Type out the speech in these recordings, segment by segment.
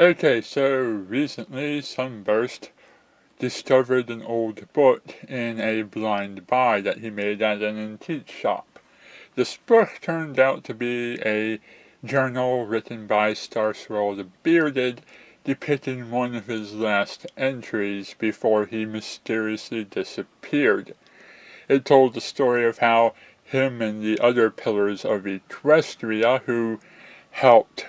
Okay, so recently Sunburst discovered an old book in a blind buy that he made at an antique shop. This book turned out to be a journal written by Starswell the Bearded, depicting one of his last entries before he mysteriously disappeared. It told the story of how him and the other pillars of Equestria, who helped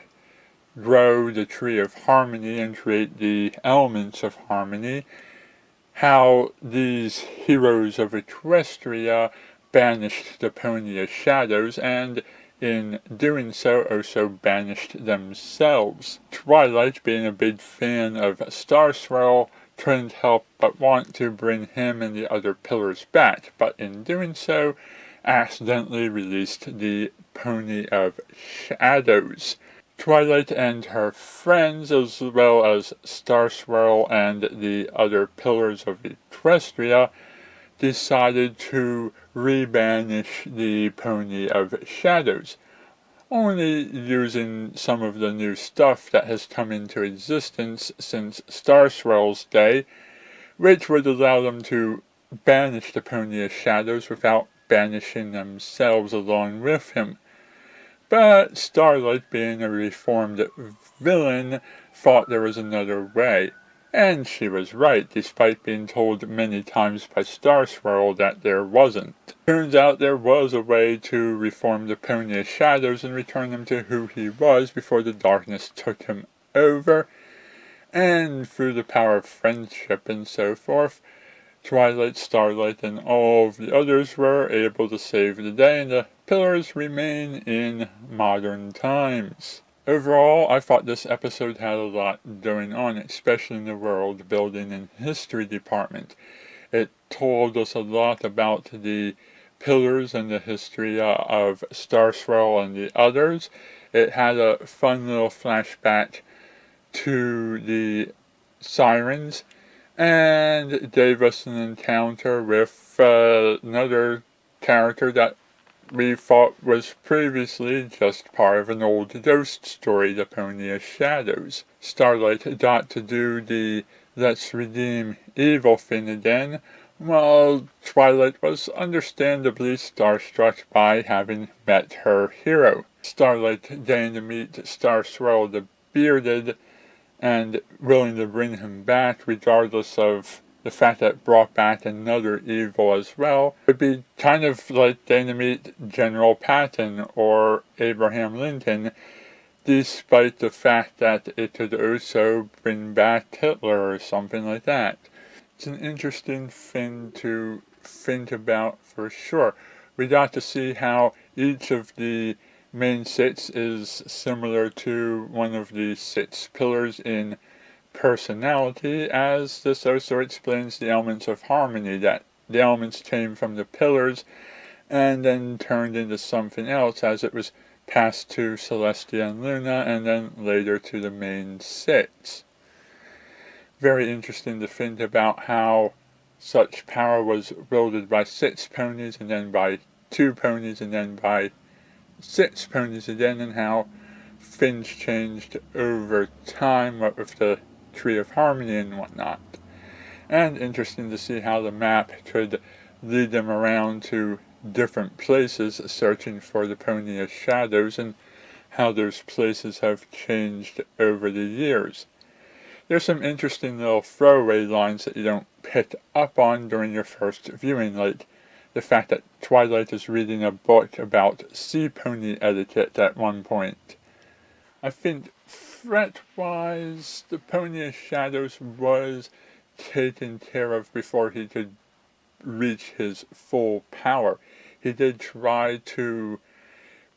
grow the tree of harmony and create the elements of harmony, how these heroes of Equestria banished the Pony shadows, and in doing so also banished themselves. Twilight, being a big fan of Starswell, couldn't help but want to bring him and the other pillars back, but in doing so accidentally released the Pony of Shadows. Twilight and her friends, as well as Starswell and the other pillars of Equestria, decided to rebanish the Pony of Shadows, only using some of the new stuff that has come into existence since Starswell's day, which would allow them to banish the Pony of Shadows without banishing themselves along with him. But Starlight, being a reformed villain, thought there was another way. And she was right, despite being told many times by Starswirl that there wasn't. Turns out there was a way to reform the Pony of Shadows and return him to who he was before the darkness took him over. And through the power of friendship and so forth, Twilight, Starlight, and all of the others were able to save the day, and the pillars remain in modern times. Overall, I thought this episode had a lot going on, especially in the world building and history department. It told us a lot about the pillars and the history of Starswell and the others. It had a fun little flashback to the Sirens, and gave us an encounter with another character that we thought was previously just part of an old ghost story, the Pony of Shadows. Starlight got to do the let's redeem evil thing again, while Twilight was understandably starstruck by having met her hero. Starlight getting to meet Starswell the Bearded, and willing to bring him back regardless of the fact that it brought back another evil as well, would be kind of like getting to meet General Patton or Abraham Lincoln, despite the fact that it could also bring back Hitler or something like that. It's an interesting thing to think about for sure. We got to see how each of the main six is similar to one of the six pillars in personality, as this also explains the elements of harmony, that the elements came from the pillars and then turned into something else as it was passed to Celestia and Luna and then later to the main six. Very interesting to think about how such power was wielded by 6 ponies and then by 2 ponies and then by 6 ponies again, and how things changed over time, what with the Tree of Harmony and whatnot. And interesting to see how the map could lead them around to different places searching for the Pony of Shadows, and how those places have changed over the years. There's some interesting little throwaway lines that you don't pick up on during your first viewing, like the fact that Twilight is reading a book about sea pony etiquette at one point. I think threat-wise, the Pony of Shadows was taken care of before he could reach his full power. He did try to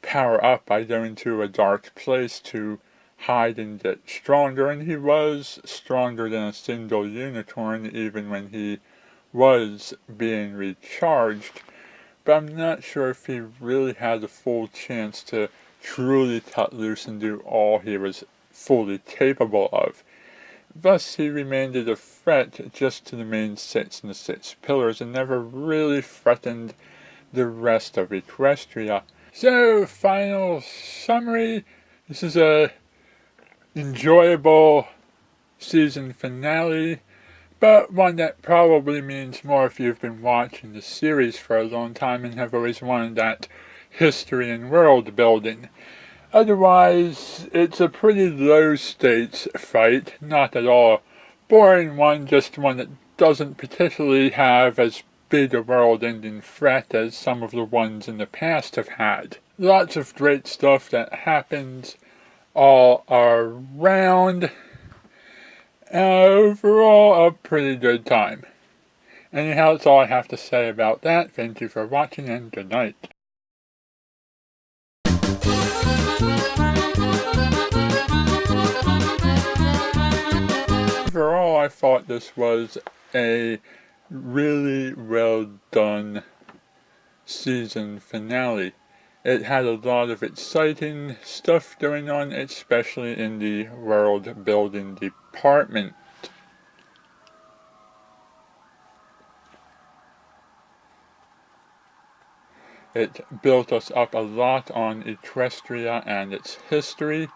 power up by going to a dark place to hide and get stronger, and he was stronger than a single unicorn even when he was being recharged, but I'm not sure if he really had a full chance to truly cut loose and do all he was fully capable of. Thus he remained a threat just to the main 6 and the 6 pillars, and never really threatened the rest of Equestria. So, final summary, this is a enjoyable season finale, but one that probably means more if you've been watching the series for a long time and have always wanted that history and world building. Otherwise, it's a pretty low stakes fight, not at all boring one, just one that doesn't particularly have as big a world-ending threat as some of the ones in the past have had. Lots of great stuff that happens all around. Overall, a pretty good time. Anyhow, that's all I have to say about that. Thank you for watching and good night. Overall, I thought this was a really well done season finale. It had a lot of exciting stuff going on, especially in the world building department. It built us up a lot on Equestria and its history.